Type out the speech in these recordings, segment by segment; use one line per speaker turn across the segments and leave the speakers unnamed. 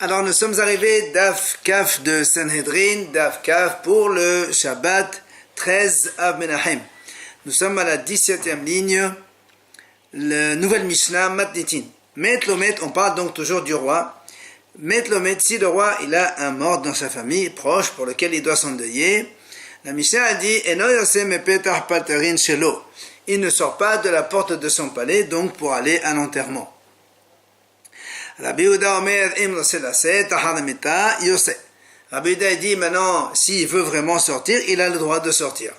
Alors nous sommes arrivés d'Af Kaf de Sanhedrin, d'Af Kaf pour le Shabbat 13 Av Menachem. Nous sommes à la 17e ligne, la nouvelle Mishnah Matnitin. Met Lomet, on parle donc toujours du roi. Met Lomet, si le roi il a un mort dans sa famille proche pour lequel il doit s'endeuiller, la Mishnah a dit Eno Yosem Petach Paterin Shelo. Il ne sort pas de la porte de son palais donc pour aller à l'enterrement. Rabbi Yehuda Omer Im Roselase Taharamita Yose. Rabbi Yehuda dit maintenant s'il veut vraiment sortir, il a le droit de sortir.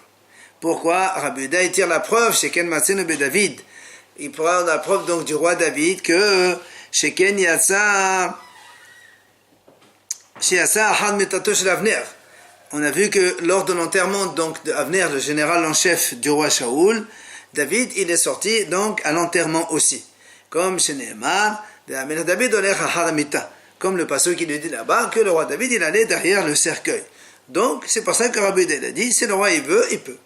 Pourquoi? Rabbi Yehuda tire la preuve chez Ken Matzenu be David. Il prend la preuve donc du roi David que chez Ken Yatsa Ahad Metato Shel Avner. On a vu que lors de l'enterrement donc de Avner, le général en chef du roi Shaoul, David il est sorti donc à l'enterrement aussi. Comme chez Nehemar, comme le passage qui lui dit là-bas que le roi David il allait derrière le cercueil. Donc c'est pour ça que Rabbi Yehuda a dit si le roi il veut, il peut.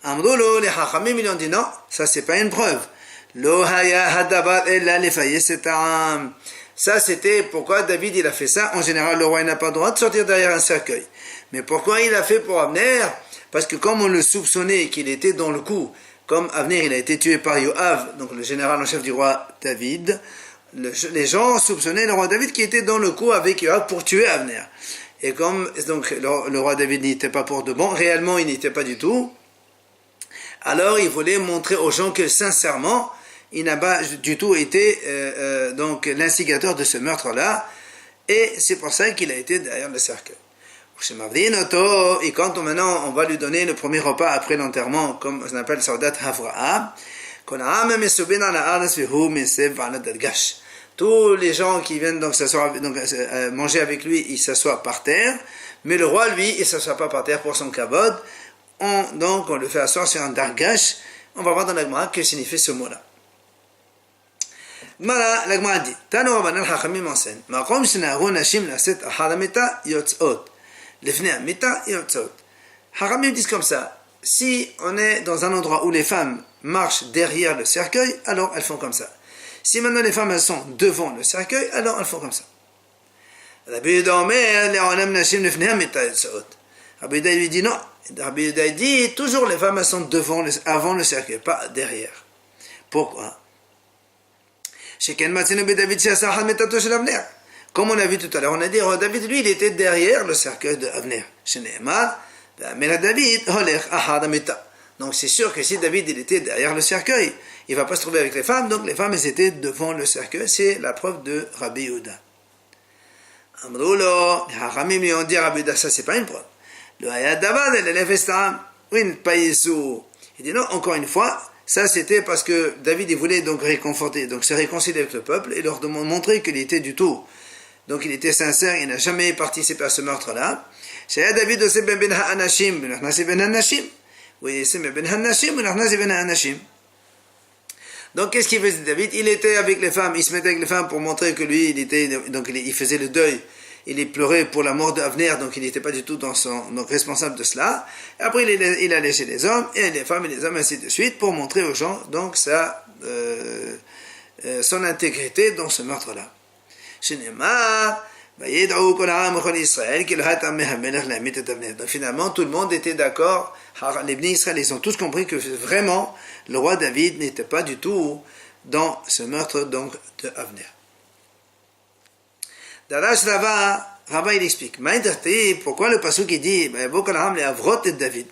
Amrolo, les Chachamim ils ont dit non, ça c'est pas une preuve. Lo haya hadabar ella lefaye setam. Ça c'était pourquoi David il a fait ça. En général le roi il n'a pas le droit de sortir derrière un cercueil. Mais pourquoi il a fait pour Avner? Parce que comme on le soupçonnait qu'il était dans le coup, comme Avner il a été tué par Yoav, donc le général en chef du roi David, les gens soupçonnaient le roi David qui était dans le coup avec Yoav pour tuer Avner. Et comme donc le roi David n'était pas pour de bon, réellement il n'était pas du tout, alors il voulait montrer aux gens que sincèrement il n'a pas du tout été donc l'instigateur de ce meurtre-là, et c'est pour ça qu'il a été derrière le cercueil. Et quand maintenant on va lui donner le premier repas après l'enterrement, comme on appelle Saudat Havra'a, tous les gens qui viennent donc s'asseoir, donc manger avec lui, ils s'assoient par terre, mais le roi lui, il s'assoit pas par terre pour son kavod. Donc on le fait asseoir sur un dargash. On va voir dans la Gemara que signifie ce mot-là. La Gemara dit Tano Rabbanan Chachamim enseigne Makom shenaharu nashim laset achad hamita yotzot lefnei hamita yotzot. Chachamim disent comme ça, si on est dans un endroit où les femmes marchent derrière le cercueil, alors elles font comme ça. Si maintenant les femmes elles sont devant le cercueil, alors elles font comme ça. Rabbi Yehuda Omer le'olam nashim lefnei hamita yotzot. Rabbi Yehuda lui dit non. Rabbi Yehuda dit toujours les femmes elles sont devant avant le cercueil, pas derrière. Pourquoi? Comme on a vu tout à l'heure, on a dit David lui il était derrière le cercueil de Avner. Donc c'est sûr que si David il était derrière le cercueil, il ne va pas se trouver avec les femmes, donc les femmes elles étaient devant le cercueil. C'est la preuve de Rabbi Yehuda. Amroulo, les Hachamim lui ont dit Rabbi Yehuda, ça c'est pas une preuve. Le Hayadavar, il dit non, encore une fois, ça c'était parce que David il voulait donc réconforter, donc se réconcilier avec le peuple et leur montrer qu'il était du tout, donc il était sincère, il n'a jamais participé à ce meurtre-là. David aussi ben ha'anashim, ben hanashim. Oui, c'est ben hanashim, ben hanashim. Donc qu'est-ce qu'il faisait David? Il était avec les femmes, il se mettait avec les femmes pour montrer que lui, il faisait le deuil. Il pleurait pour la mort d'Avner, donc il n'était pas du tout donc responsable de cela. Et après, il allait chez les hommes, et les femmes et les hommes, ainsi de suite, pour montrer aux gens donc son intégrité dans ce meurtre-là. Donc finalement, tout le monde était d'accord. Les Bnei Israël, ils ont tous compris que vraiment, le roi David n'était pas du tout dans ce meurtre donc de Avner. Darash Rava il explique. Pourquoi le pasuk il dit David.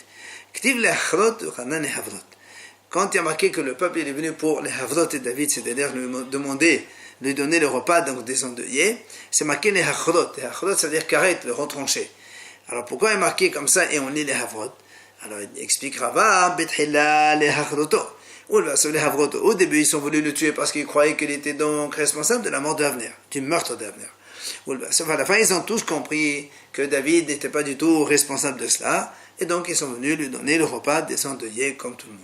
Quand il y a marqué que le peuple est venu pour les Havrot et David, c'est-à-dire lui donner le repas donc des endeuillés, c'est marqué les Hachrot. Les Hachrot, c'est-à-dire carré, le retranché. Alors pourquoi il est marqué comme ça et on lit les Havrot? Alors il explique Rava, Bethila les Hachroto. Au début, ils sont voulu le tuer parce qu'ils croyaient qu'il était donc responsable de la mort d'Avner, du meurtre d'Avner. À la fin, ils ont tous compris que David n'était pas du tout responsable de cela, et donc ils sont venus lui donner le repas des endeuillés comme tout le monde.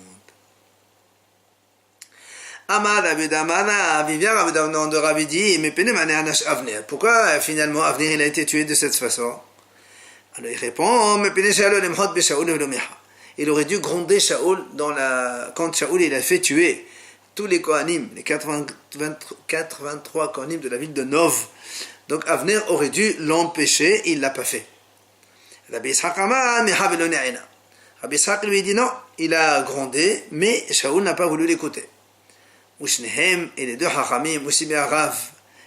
Amar David Amara, vivien de Rabbi dit, mais Avner. Pourquoi finalement Avner il a été tué de cette façon? Alors il répond, mais il aurait dû gronder Shaoul quand Shaoul il a fait tuer tous les Kohanim, les 83 Kohanim de la ville de Nov. Donc Avner aurait dû l'empêcher, il ne l'a pas fait. Rabbi Ishaq lui dit non, il a grondé, mais Shaoul n'a pas voulu l'écouter. Ushnehem et les deux Hachamim, aussi bien Rav,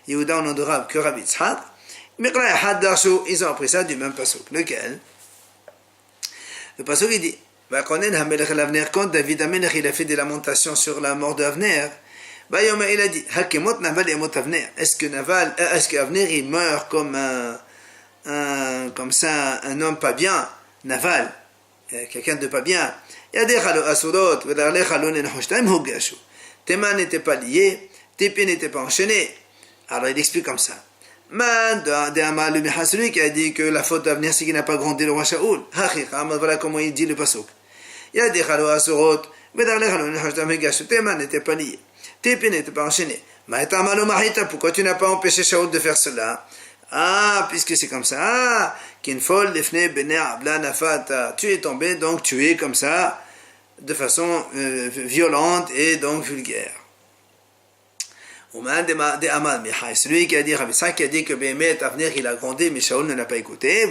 Yehuda au nom de Rav que Rabbi Ishaq, ils ont appris ça du même pasuk. Lequel? Le pasuk il dit quand David Amelech il a fait des lamentations sur la mort d'Avner, il a dit est-ce que Avner il meurt comme comme ça un homme pas bien, Naval, quelqu'un de pas bien. Tes mains n'étaient pas liées, tes pieds n'étaient pas enchaînés. Alors il explique comme ça. Celui qui a dit que la faute d'Avner c'est qu'il n'a pas grondé le roi Shaoul. Voilà comment il dit le pasuk. Tes mains n'étaient pas liées, tes pieds n'étaient pas enchaînés. Pourquoi tu n'as pas empêché Shaoul de faire cela? Ah, puisque c'est comme ça. Ah, tu es tombé, donc tu es comme ça, de façon violente et donc vulgaire. Celui qui a dit, Rabbi Ishaq qui a dit que Béhémet, Avner, il a grondé, mais Shaoul ne l'a pas écouté.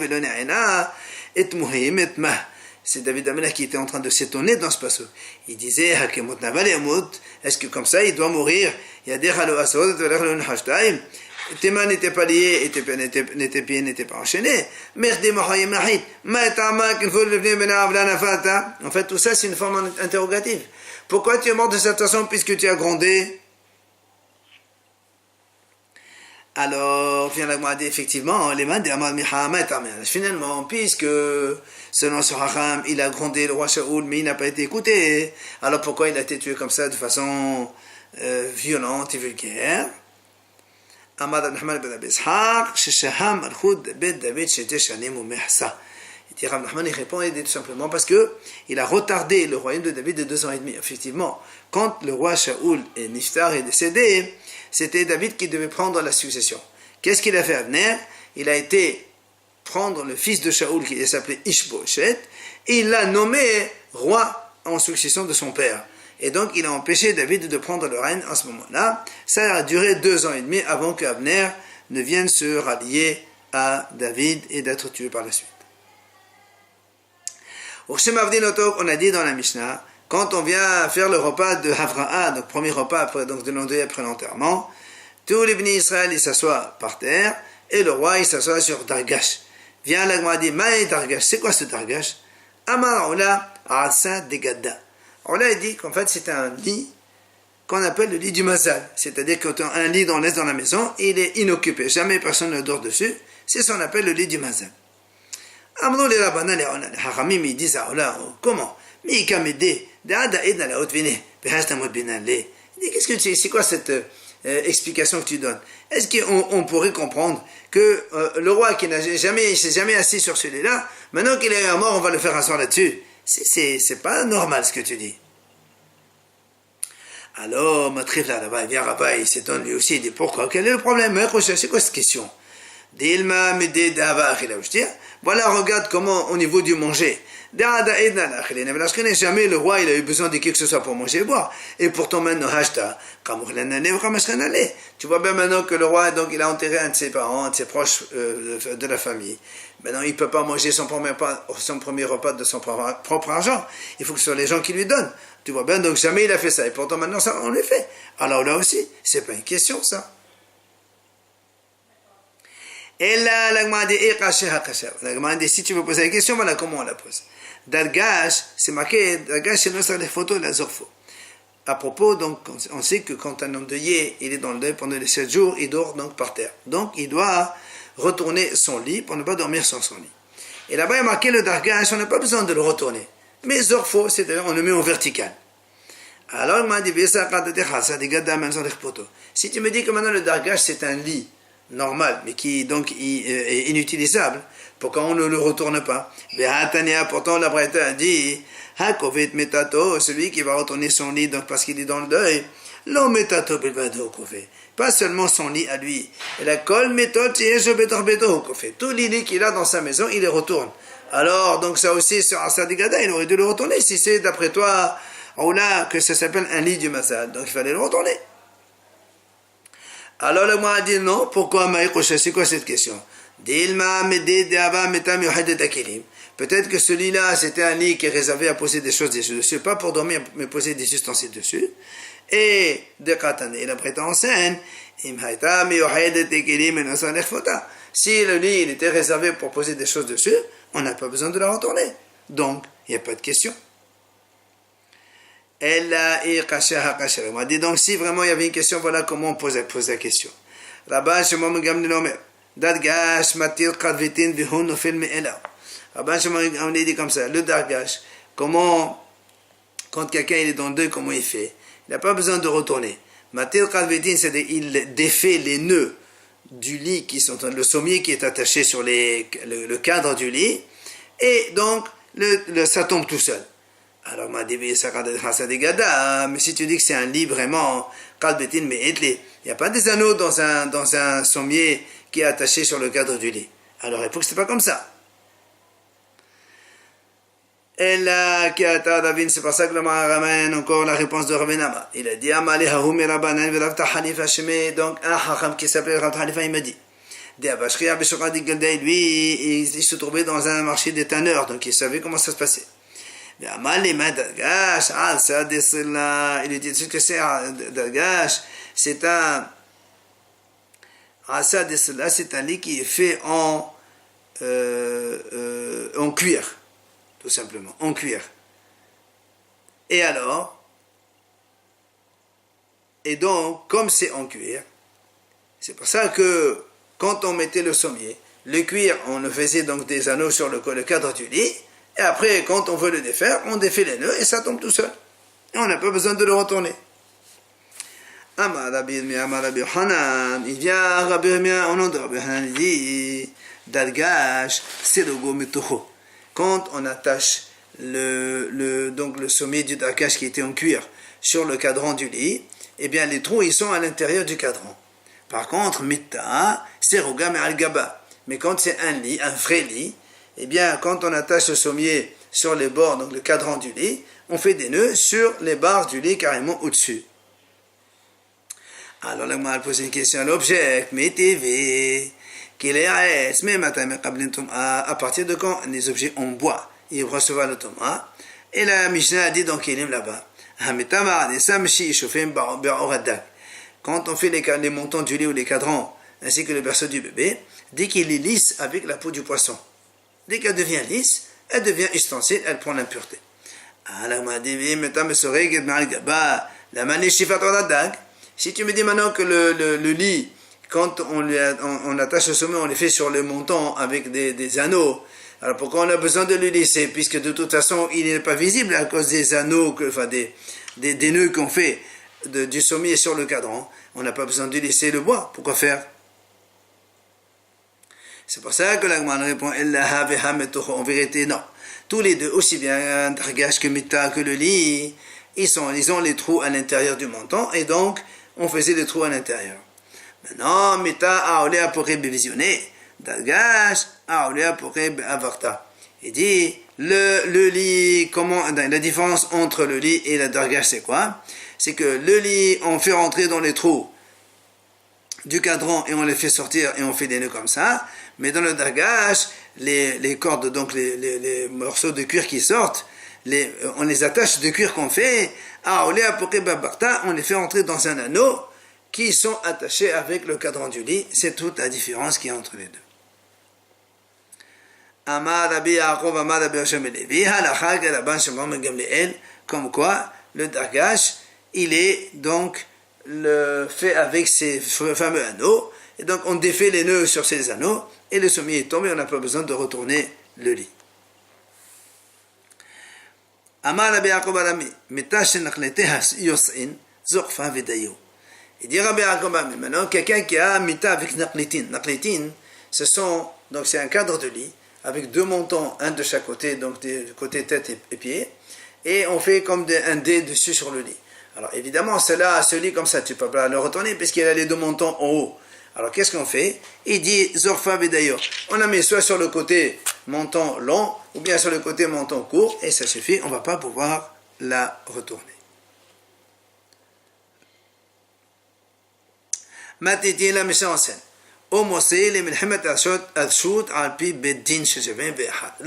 C'est David Amelech qui était en train de s'étonner dans ce passage. Il disait, est-ce que comme ça il doit mourir? Tes mains n'étaient pas liées et tes pieds n'étaient pas enchaînés. En fait, tout ça, c'est une forme interrogative. Pourquoi tu es mort de cette façon puisque tu as grondé? Alors, finalement, effectivement, les mains d'Amal Mihamet, finalement, puisque selon ce Hacham, il a grondé le roi Shaoul, mais il n'a pas été écouté. Alors pourquoi il a été tué comme ça, de façon violente et vulgaire? Amad Nachman ben Abi Ishaq, Sheshaham Malchut ben David Shete Shanim ou Mehsa. Et Rav Nachman il répond tout simplement parce que il a retardé le royaume de David de 2 ans et demi. Effectivement, quand le roi Shaoul et Niftar est décédé, c'était David qui devait prendre la succession. Qu'est-ce qu'il a fait Avner? Il a été prendre le fils de Shaoul qui s'appelait Ishbosheth et il l'a nommé roi en succession de son père. Et donc il a empêché David de prendre le règne à ce moment-là. Ça a duré 2 ans et demi avant qu'Avner ne vienne se rallier à David et d'être tué par la suite. On a dit dans la Mishnah, quand on vient faire le repas de Havra'a, donc premier repas après, donc de l'endeuil après l'enterrement, tous les bénis Israël ils s'assoient par terre et le roi il s'assoit sur Dargash. Vient la Gemara dit, Maï Dargash, c'est quoi ce Dargash? Amar Ola Asa Degadda. Ola il dit qu'en fait c'est un lit qu'on appelle le lit du Mazal, c'est-à-dire qu'un lit on laisse dans la maison, il est inoccupé, jamais personne ne dort dessus, c'est ce qu'on appelle le lit du Mazal. Amrou les Rabbanan les Hachamim ils disent à Ola, comment? Mais Kamede, qu'est-ce que c'est quoi cette explication que tu donnes? Est-ce qu'on pourrait comprendre que le roi qui s'est jamais assis sur ce lit-là, maintenant qu'il est mort, on va le faire asseoir là-dessus? C'est pas normal ce que tu dis. Alors, Matrif là-bas, il vient là-bas, il s'étonne lui aussi, il dit pourquoi? Quel est le problème? C'est quoi cette question? Voilà, regarde comment au niveau du manger. Jamais le roi il a eu besoin de quelque chose pour manger et boire. Et pourtant maintenant, tu vois bien maintenant que le roi donc, il a enterré un de ses parents, un de ses proches de la famille. Maintenant il ne peut pas manger son premier repas de son propre argent. Il faut que ce soit les gens qui lui donnent. Tu vois bien, donc jamais il a fait ça. Et pourtant maintenant ça on le fait. Alors là aussi, c'est pas une question ça. Et là, la Gemara dit, si tu veux poser la question, voilà comment on la pose. Dargash, c'est marqué, Dargash, c'est notre photo de la Zorfo. À propos, donc, on sait que quand un endeuillé, il est dans le deuil pendant les 7 jours, il dort donc par terre. Donc, il doit retourner son lit pour ne pas dormir sur son lit. Et là-bas, il y a marqué le Dargash, on n'a pas besoin de le retourner. Mais Zorfo, c'est-à-dire, on le met en vertical. Alors, il m'a dit, si tu me dis que maintenant le Dargash, c'est un lit, normal, mais qui donc est inutilisable, pourquoi on ne le retourne pas? Pourtant la Braïta a dit celui qui va retourner son lit donc parce qu'il est dans le deuil, pas seulement son lit à lui, tous les lits qu'il a dans sa maison, il les retourne. Alors donc ça aussi sur Asadigada, il aurait dû le retourner si c'est d'après toi ou là que ça s'appelle un lit du masal, donc il fallait le retourner. Alors le a dit non, pourquoi c'est quoi cette question? Peut-être que ce lit-là, c'était un lit qui est réservé à poser des choses dessus, pas pour dormir, mais poser des ustensiles dessus. Et la prétend scène, si le lit il était réservé pour poser des choses dessus, on n'a pas besoin de la retourner. Donc, il n'y a pas de question. On m'a dit donc si vraiment il y avait une question, voilà comment on pose la question. Rabban Shimon Gamliel Omer, Dargash matir kadvitin vihun nofel me'elav. Rabban Shimon Gamliel dit comme ça, le dargash, comment, quand quelqu'un il est dans le deuil, comment il fait? Il n'a pas besoin de retourner. Matir kadvitin, c'est-à-dire il défait les nœuds du lit qui sont le sommier qui est attaché sur le cadre du lit, et donc ça tombe tout seul. Alors, m'a dit, mais si tu dis que c'est un lit vraiment, il n'y a pas des anneaux dans un sommier qui est attaché sur le cadre du lit. Alors, il faut que ce n'est pas comme ça. Et là, c'est pour ça que le Mara ramène encore la réponse de Rabbi Nama. Il a dit, donc un hacham qui s'appelait Rav Hanifa, il m'a dit, lui, il se trouvait dans un marché des tanneurs, donc il savait comment ça se passait. Il lui dit que c'est Dargash, c'est un lit qui est fait en cuir, tout simplement, en cuir. Et alors, et donc, comme c'est en cuir, c'est pour ça que quand on mettait le sommier, le cuir, on le faisait donc des anneaux sur le cadre du lit. Et après, quand on veut le défaire, on défait les nœuds et ça tombe tout seul. Et on n'a pas besoin de le retourner. Il vient Rabbi Yirmiyah, au nom de Rabbi Hanan, il dit Dargash, c'est le gometoho. Quand on attache donc le sommet du dargash qui était en cuir sur le cadran du lit, eh bien les trous ils sont à l'intérieur du cadran. Par contre, mitta, c'est rogam al gaba. Mais quand c'est un lit, un vrai lit, eh bien, quand on attache le sommier sur les bords, donc le cadran du lit, on fait des nœuds sur les barres du lit carrément au-dessus. Alors, là, on a posé une question à l'objet, mais TV, qu'il est à partir de quand les objets en bois, ils reçoivent le Thomas. Et la Mishnah a dit dans Kélim là-bas, quand on fait les montants du lit ou les cadrans, ainsi que le berceau du bébé, dès qu'il est lisse avec la peau du poisson. Dès qu'elle devient lisse, elle devient ustensile, elle prend l'impureté. Si tu me dis maintenant que le lit, quand on attache le sommet, on le fait sur le montant avec des anneaux, alors pourquoi on a besoin de le lisser? Puisque de toute façon, il n'est pas visible à cause des anneaux, des nœuds qu'on fait du sommier sur le cadran. On n'a pas besoin de lisser le bois. Pourquoi faire? C'est pour ça que l'Agman répond en vérité, non. Tous les deux, aussi bien Dargash que Mita que le lit, ils ont les trous à l'intérieur du montant, et donc on faisait les trous à l'intérieur. Maintenant, Mita a olé pour visionner, Dargash a olé pour avarta. Il dit le lit, la différence entre le lit et la Dargash, c'est quoi? C'est que le lit, on fait rentrer dans les trous du cadran et on les fait sortir et on fait des nœuds comme ça. Mais dans le dargash, les cordes, donc les morceaux de cuir qui sortent, on les attache de cuir qu'on fait, on les fait entrer dans un anneau qui sont attachés avec le cadran du lit. C'est toute la différence qu'il y a entre les deux. Comme quoi, le dargash, il est donc fait avec ces fameux anneaux. Et donc on défait les nœuds sur ces anneaux et le sommier est tombé, on n'a pas besoin de retourner le lit. Il dit Rabbi Yaakov, maintenant quelqu'un qui a mita avec naqlitin. Naqlitin, donc c'est un cadre de lit avec deux montants, un de chaque côté, donc du côté tête et pied, et on fait comme un dé dessus sur le lit. Alors évidemment, ce lit comme ça, tu ne peux pas le retourner puisqu'il a les deux montants en haut. Alors qu'est-ce qu'on fait? Il dit Zorfa Vedayor. On la met soit sur le côté montant long ou bien sur le côté montant court et ça suffit, on ne va pas pouvoir la retourner. Matiti la mise en scène. Le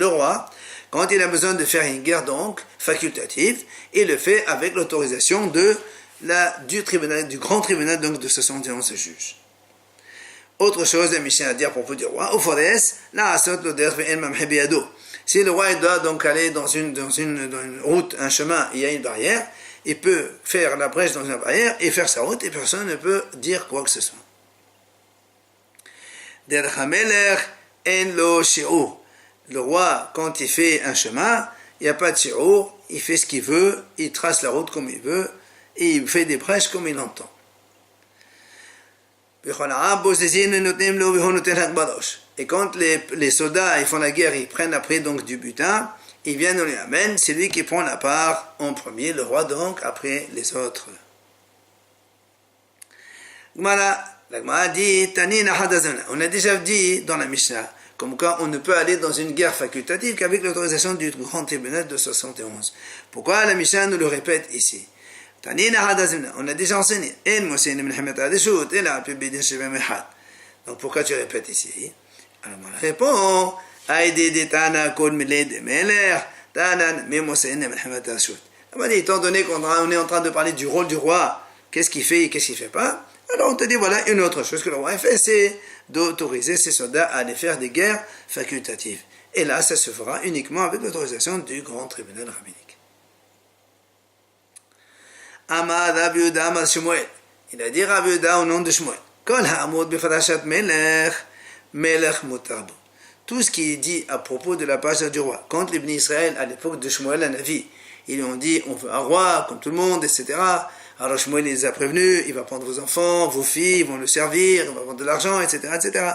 roi, quand il a besoin de faire une guerre donc facultative, il le fait avec l'autorisation du grand tribunal donc de 71 juges. Autre chose, la Mishnah a dit à propos du roi, si le roi doit donc aller dans une route, un chemin, il y a une barrière, il peut faire la brèche dans une barrière et faire sa route et personne ne peut dire quoi que ce soit. Le roi, quand il fait un chemin, il n'y a pas de shi'ur, il fait ce qu'il veut, il trace la route comme il veut et il fait des brèches comme il entend. Et quand les soldats ils font la guerre, ils prennent après donc du butin, ils viennent, on les amène, c'est lui qui prend la part en premier, le roi donc, après les autres. Voilà, la Gemara dit, on a déjà dit dans la Mishnah, comme quoi on ne peut aller dans une guerre facultative qu'avec l'autorisation du grand tribunal de 71. Pourquoi la Mishnah nous le répète ici? On a déjà enseigné. Donc pourquoi tu répètes ici? Alors on répond, étant donné qu'on est en train de parler du rôle du roi, qu'est-ce qu'il fait et qu'est-ce qu'il ne fait pas, alors on te dit voilà une autre chose que le roi a fait, c'est d'autoriser ses soldats à aller faire des guerres facultatives. Et là, ça se fera uniquement avec l'autorisation du grand tribunal rabbinique. Amad Rabbi Yehuda Amad Shmuel. Il a dit Rabbi Yehuda au nom de Shmuel. Kol ha'amud b'farashat melech, melech mutarbo. Tout ce qui est dit à propos de la paracha du roi. Quand les Bnei Israël, à l'époque de Shmuel la Navi, ils lui ont dit on veut un roi comme tout le monde, etc. Alors Shmuel les a prévenus, il va prendre vos enfants, vos filles, ils vont le servir, il va prendre de l'argent, etc., etc.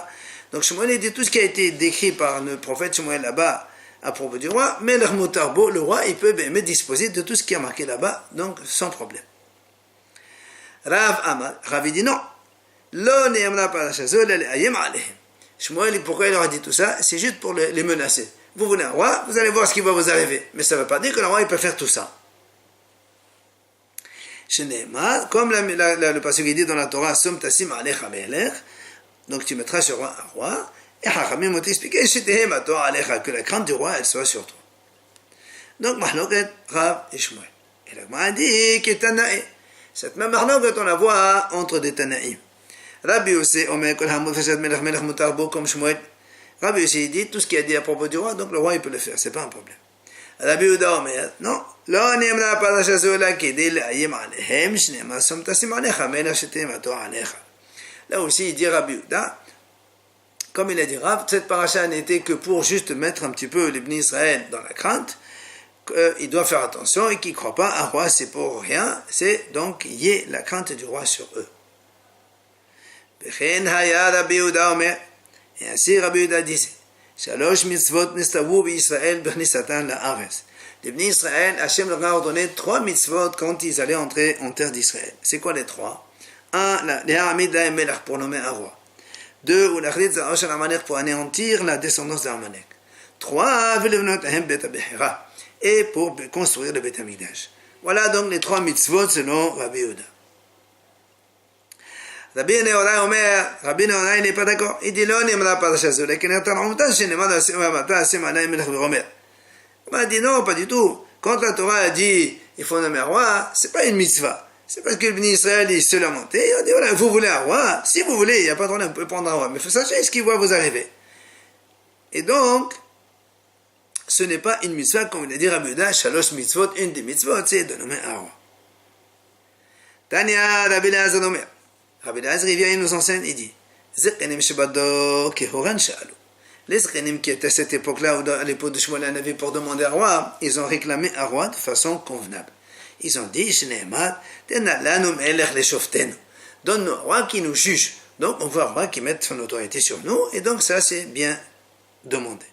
Donc Shmuel dit tout ce qui a été décrit par le prophète Shmuel là-bas à propos du roi, mais le mutarbo, le roi, il peut même disposer de tout ce qui est marqué là-bas, donc sans problème. Rav dit non. Shmuel, pourquoi il leur a dit tout ça? C'est juste pour les menacer. Vous voulez un roi, vous allez voir ce qui va vous arriver. Mais ça ne veut pas dire que le roi il peut faire tout ça. Comme le passage dit dans la Torah, donc tu mettras sur un roi, et Hachamim ont expliqué que la crainte du roi elle soit sur toi. Donc Mahloket, Rav et Shmuel. Et la Gemara dit que Tanaï. Cette même Mahloket on la voit entre des Tanaïm. Rabbi Yossi Omer Kol Hamud Fashad Melech Melech Mutarbo comme Shmuel. Rabbi Yossi dit tout ce qu'il a dit à propos du roi, donc le roi il peut le faire, c'est pas un problème. Rabbi Yehuda Omer non. לא נאמרה הפרשה זו אלא כדי לאיים עליהם, שנאמר שום תשים עליך מלך שתהמתו עליך. Là aussi il dit Rabbi Yehuda, comme il a dit Rav, cette paracha n'était que pour juste mettre un petit peu les Bnei Israël dans la crainte, qu'ils doivent faire attention et qu'ils ne croient pas un roi c'est pour rien, c'est donc y ait la crainte du roi sur eux. וכן היה רבי יהודה אומר, et ainsi Rabbi Yehuda disait, שלוש מצוות נסתוו בישראל בכניסתן לארץ. Les Bnei Israël, Hachem leur a ordonné 3 mitzvot quand ils allaient entrer en terre d'Israël. C'est quoi les 3? 1, les Hamid la Melech pour nommer un roi. 2, ou la Khlit Za'osh al-Amalek pour anéantir la descendance d'Amalek. 3, Velevnot Ahem Bet HaBechira et pour construire le Bet HaMikdash. Voilà donc les 3 mitzvot selon Rabbi Yehuda. Rabbi Nehorai Omer, Rabbi Nehorai il n'est pas d'accord. Il dit Lo Nimra Parasha Zul, Lekin Atan Ramta Shenemad Asemamata Asemanai Melech Veromer. On a dit non, pas du tout. Quand la Torah a dit il faut nommer un roi, c'est pas une mitzvah. C'est parce que le Bnei Israël il se lamentait. Il a dit voilà, vous voulez un roi? Si vous voulez, il n'y a pas de problème, vous pouvez prendre un roi. Mais il faut sachez ce qui va vous arriver. Et donc, ce n'est pas une mitzvah, comme il a dit Rabbi Yehuda, Shalosh mitzvot, une des mitzvot, c'est de nommer un roi. Tanya, Rabbi Elazar Omer. Rabbi Elazar, il vient, il nous enseigne, il dit Zekenim Shebado Kehoran Sha'alu. Les Zkenim qui étaient à cette époque-là, ou à l'époque de Shmuel HaNavi pour demander un roi, ils ont réclamé un roi de façon convenable. Ils ont dit, donne-nous un roi qui nous juge. Donc on veut un roi qui mette son autorité sur nous, et donc ça c'est bien demandé.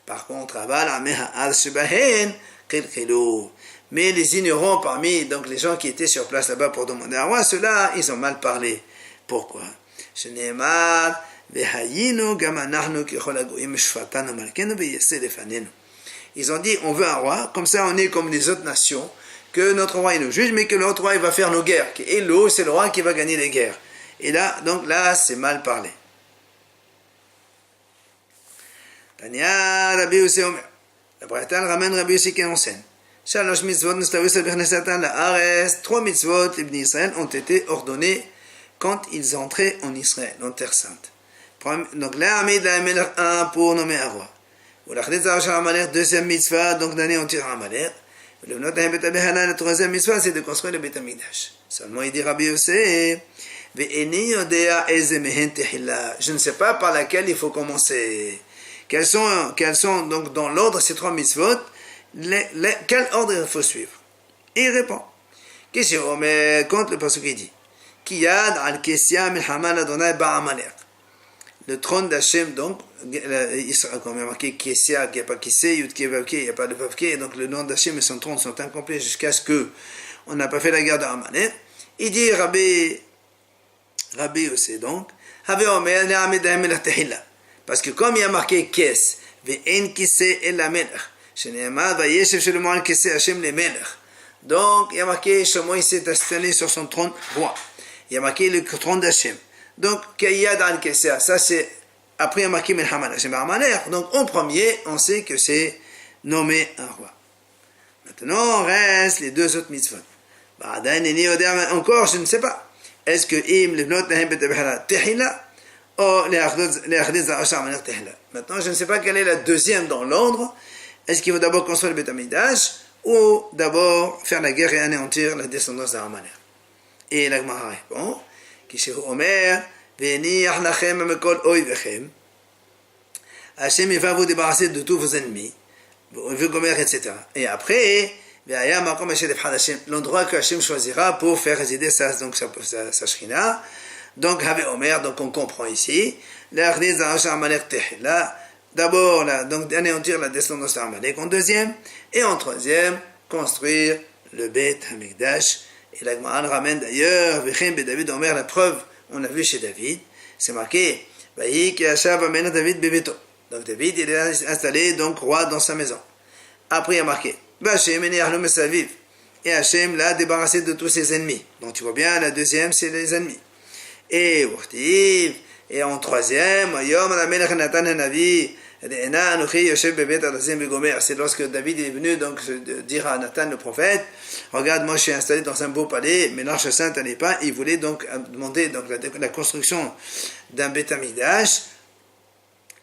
Par contre, mais les ignorants parmi donc les gens qui étaient sur place là-bas pour demander un roi, ceux-là, ils ont mal parlé. Pourquoi? Ils ont dit, on veut un roi, comme ça on est comme les autres nations, que notre roi il nous juge, mais que notre roi il va faire nos guerres. Et l'eau, c'est le roi qui va gagner les guerres. Et là, donc là, c'est mal parlé. Tania, Rabbi Yossi Omer. La Braïta ramène Rabbi Yossi qui enseigne. Shalosh mitzvot nustavus b'chnesatan la'aretz. 3 mitzvot, les Bnei Israël, ont été ordonnés quand ils entraient en Israël, en Terre Sainte. Donc là, Amid la Melech 1 pour nommer un roi. Ou la Chdetza Shar Amalek, deuxième mitzvah, donc d'anéantir Amalek. La troisième mitzvah, c'est de construire le Beth Amikdash. Seulement, il dit Rabbi Yossi, je ne sais pas par laquelle il faut commencer. Quels sont donc dans l'ordre ces 3 mitzvot, quel ordre il faut suivre? Et il répond. Mais quand le pasuk dit, Kiyad al Kessia milchama l'Adonai ba'amalek. Le trône d'Hachem, donc, comme il y a marqué Kessia, il n'y a pas Kissé, Yudke Vavke, il n'y a pas de Vavke, donc le nom d'Hachem et son trône sont incomplets jusqu'à ce qu'on n'a pas fait la guerre d'Amalek. Il dit Rabbi aussi, donc, parce que comme il y a marqué Kes, Ve'en Kissé el la Melech, Shene'emad Vayeshev Shlomo al Kissé Hachem le Melech. Donc, il y a marqué Shlomo il s'est installé sur son trône roi. Il y a marqué le trône d'Hachem. Donc, Kiyad al Kessia, ça c'est, après il y a marqué Melchaman Hachem Amalek. Donc, en premier, on sait que c'est nommer un roi. Maintenant, reste les 2 autres mitzvot. Encore, je ne sais pas. Est-ce que im lebnot lahem betabhala tehila ou leachdez za'ashar maner tehila? Maintenant, je ne sais pas quelle est la deuxième dans l'ordre. Est-ce qu'il faut d'abord construire le Beth Amikdash ou d'abord faire la guerre et anéantir la descendance d'Amalek? Et la Gemara répond, Kishehu Omer, Ve'niach lachem mekol oivechem. Hachem il va vous débarrasser de tous vos ennemis, etc. Et après, l'endroit que Hachem choisira pour faire résider sa shrina. Donc, Omer, donc on comprend ici, d'abord, donc anéantir la descendance d'Amalek en deuxième, et en troisième, construire le Beth Amikdash. Et la Gemara ramène d'ailleurs, Vechem be David Omer, la preuve, on l'a vu chez David, c'est marqué, David bebeto. Donc David, il est installé, donc roi dans sa maison. Après, il y a marqué, et Hachem l'a débarrassé de tous ses ennemis. Donc tu vois bien, la deuxième, c'est les ennemis. Et en troisième, c'est lorsque David est venu donc dire à Nathan le prophète, regarde, moi je suis installé dans un beau palais, mais l'Arche Sainte n'allait pas. Il voulait donc demander donc la construction d'un Beth Amikdash,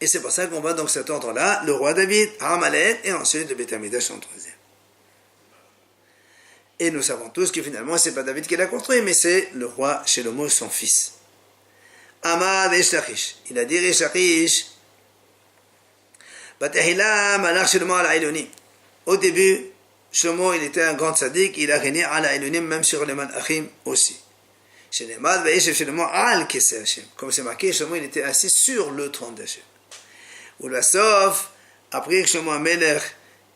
et c'est pour ça qu'on voit donc cet ordre-là, le roi David, Amalek, et ensuite le Beth Amikdash en troisième. Et nous savons tous que finalement c'est pas David qui l'a construit, mais c'est le roi Shlomo, son fils. Amad Rish Lakish, il a dit Rish Lakish, au début, Shlomo, il était un grand tzaddik, il a régné à l'Ailonim, même sur les Malachim aussi. Comme c'est marqué, Shlomo, il était assis sur le trône d'Hachem. Ou la sauf, après que Shlomo Amelech,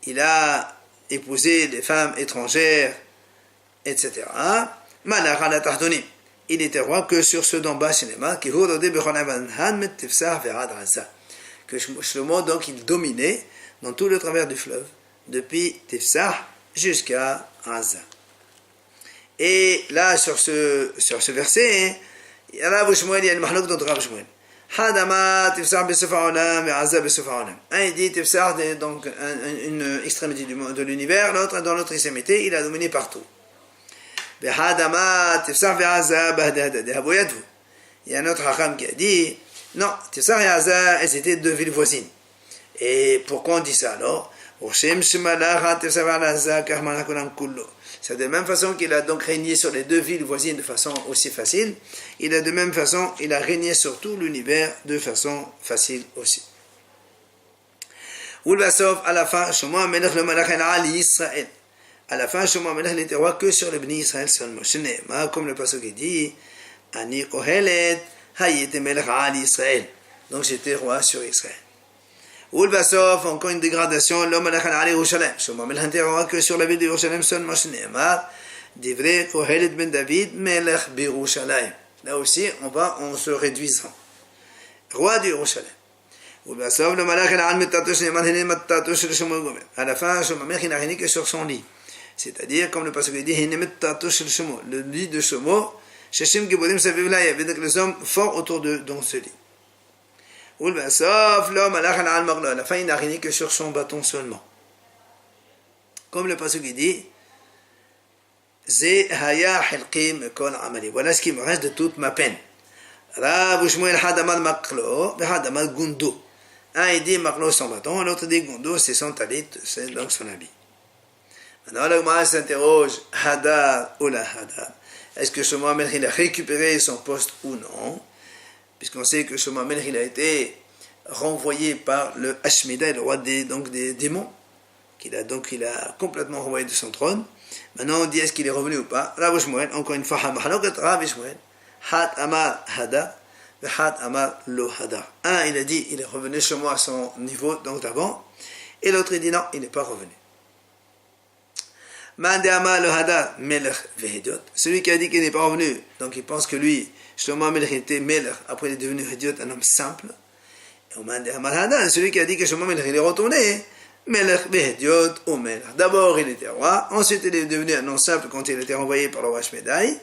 il a épousé des femmes étrangères, etc. Malach ala tahdonim. Il était roi que sur ceux d'en bas, que Shlomo, donc, il dominait dans tout le travers du fleuve, depuis Tifsah jusqu'à Gaza. Et là, sur ce verset, il y a Rav Shmuel, il y a une mahlok dans Rav Shmuel. Hadama Tifsah besuf ha'olam et Gaza besuf ha'olam. Un, il dit Tifsah, donc une extrémité de l'univers, l'autre, dans l'autre extrémité, il a dominé partout. Hadama Tifsah ve'Gaza b'hadadeh havoyadvu. Il y a un autre hacham qui a dit, non, Tifsah et Gaza, elles étaient 2 villes voisines. Et pourquoi on dit ça alors? C'est de la même façon qu'il a donc régné sur les 2 villes voisines de façon aussi facile, il a de même façon, il a régné sur tout l'univers de façon facile aussi. À la fin, Shlomo Amelech le Malach al Israël. À la fin, Shlomo Amelech n'était roi que sur le Bnei Israël seulement. Comme le pasuk dit, Ani Kohelet Hayete Melech al Israël. Donc j'étais roi sur Israël. Ulbasof, encore une dégradation, l'homme à la Yerushalem. Shlomo Amelech n'était roi que sur la ville de Yerushalem seulement. Divrei Kohelet ben David Melech Birushalayim. Là aussi, on se réduisant. Roi de Yerushalem. À la fin, Shlomo il n'a rien que sur son lit. C'est-à-dire, comme le passage dit, le lit de Shlomo, les hommes forts autour de dans ce lit. À la fin, il n'a rien que sur son bâton seulement. Comme le passage dit, voilà ce qui me reste de toute ma peine. Rav Shmuel Hadamal Maklo, Hadamal Gundo. Un il dit Maklo son bâton, l'autre dit Gundo, c'est son talit, c'est donc son habit. Maintenant, la Gemara s'interroge, Hadar ou la Hadar. Est-ce que Shlomo HaMelech il a récupéré son poste ou non? Puisqu'on sait que Shlomo HaMelech il a été renvoyé par le Hashmida, le roi des démons, il a complètement renvoyé de son trône. Maintenant on dit est-ce qu'il est revenu ou pas? Rav Shmuel, encore une fois, Rav Shmuel, Had Amar Hada, Had Amar Lo Hada. Un il a dit il est revenu chez moi à son niveau donc d'avant, et l'autre il dit non, il n'est pas revenu. Celui qui a dit qu'il n'est pas revenu, donc il pense que lui, Shlomo HaMelech était Melech, après il est devenu Hédiot, un homme simple. Et celui qui a dit que Shlomo HaMelech il est retourné, Melech Hédiot ou Melech. D'abord il était roi, ensuite il est devenu un homme simple quand il était renvoyé par le roi Shmedai,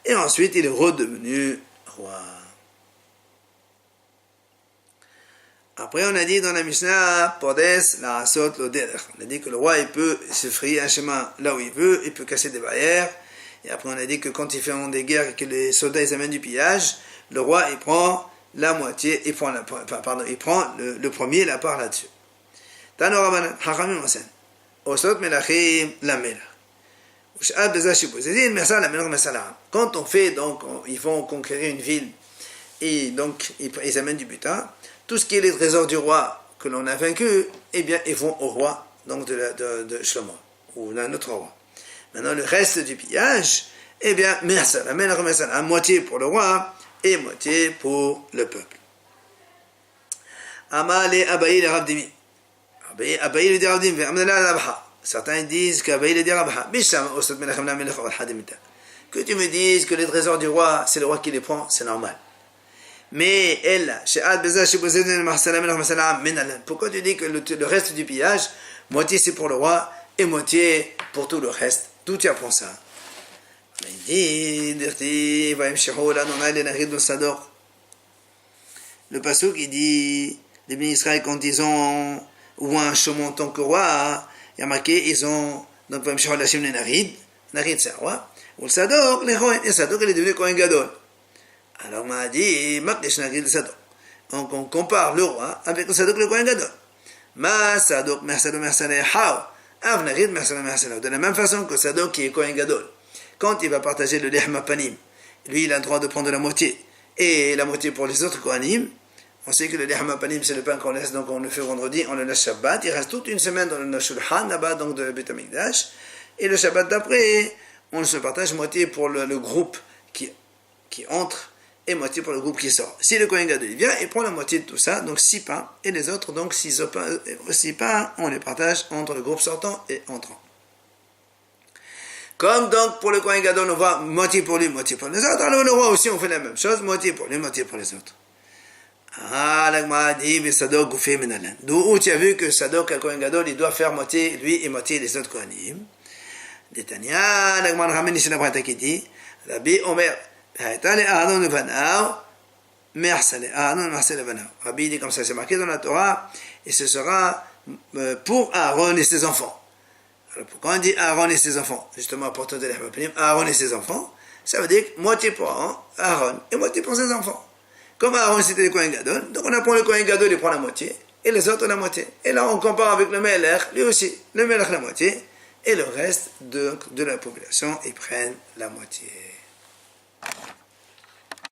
et ensuite il est redevenu roi. Après, on a dit dans la Mishnah, Podes, la Asot, l'Oderech. On a dit que le roi, il peut se frayer un chemin là où il veut, il peut casser des barrières. Et après, on a dit que quand ils font des guerres et que les soldats, ils amènent du pillage, le roi, il prend la moitié, il prend le premier, la part là-dessus. Tano Rabbanan, Hachamim Osen. Osot Melachim, la Melach. Quand on fait, donc, ils vont conquérir une ville, et donc, ils amènent du butin, tout ce qui est les trésors du roi que l'on a vaincu, eh bien, ils vont au roi, donc de Shlomo, ou d'un autre roi. Maintenant, le reste du pillage, eh bien, à moitié pour le roi, et moitié pour le peuple. Amale Abaï le Rabdimi. Abaï le dit Rabdimi, certains disent qu'Abaï le dit Rabha. Que tu me dises que les trésors du roi, c'est le roi qui les prend, c'est normal. Mais elle, pourquoi tu dis que le reste du pillage, moitié c'est pour le roi et moitié pour tout le reste? D'où tu apprends ça? Il dit, le passouk il dit, les bénis Israël quand ils ont ou un chaumon en tant que roi, il y a marqué, ils ont donc Narid c'est un roi, ou le Sadok, les Kohen, et Sadok il est devenu Kohen Gadol. Alors on m'a dit, donc on compare le roi avec le Sadok le Kohen Gadol. Ma Sadok, de la même façon que Sadok qui est Kohen Gadol, quand il va partager le Lehm Panim, lui il a le droit de prendre la moitié, et la moitié pour les autres Kohanim. On sait que le Lehm Panim c'est le pain qu'on laisse, donc on le fait vendredi, on le laisse Shabbat, il reste toute une semaine dans le Shulchan, là-bas, donc de Beth Amikdash, et le Shabbat d'après, on se partage moitié pour le groupe qui entre, et moitié pour le groupe qui sort. Si le Kohen Gadol vient, il prend la moitié de tout ça, donc 6 pains, et les autres, donc 6 pains, on les partage entre le groupe sortant et entrant. Comme donc pour le Kohen Gadol, on voit moitié pour lui, moitié pour les autres, alors le roi aussi, on fait la même chose, moitié pour lui, moitié pour les autres. Ah, l'Agma dit, mais Sadok Goufé Menalan. D'où tu as vu que Sadok, le Kohen Gadol, il doit faire moitié lui et moitié les autres Kohanim. Détania, l'Agma ramène ici la brata qui dit, Rabbi Omer, Rabbi dit comme ça, c'est marqué dans la Torah, et ce sera pour Aaron et ses enfants. Alors pourquoi on dit Aaron et ses enfants? Justement, apportant de l'Echapanim, Aaron et ses enfants, ça veut dire moitié pour Aaron et moitié pour ses enfants. Comme Aaron c'était le Kohen Gadol, donc on apprend le Kohen Gadol, il prend la moitié, et les autres la moitié. Et là on compare avec le Melech, lui aussi, le Melech la moitié, et le reste de la population, ils prennent la moitié.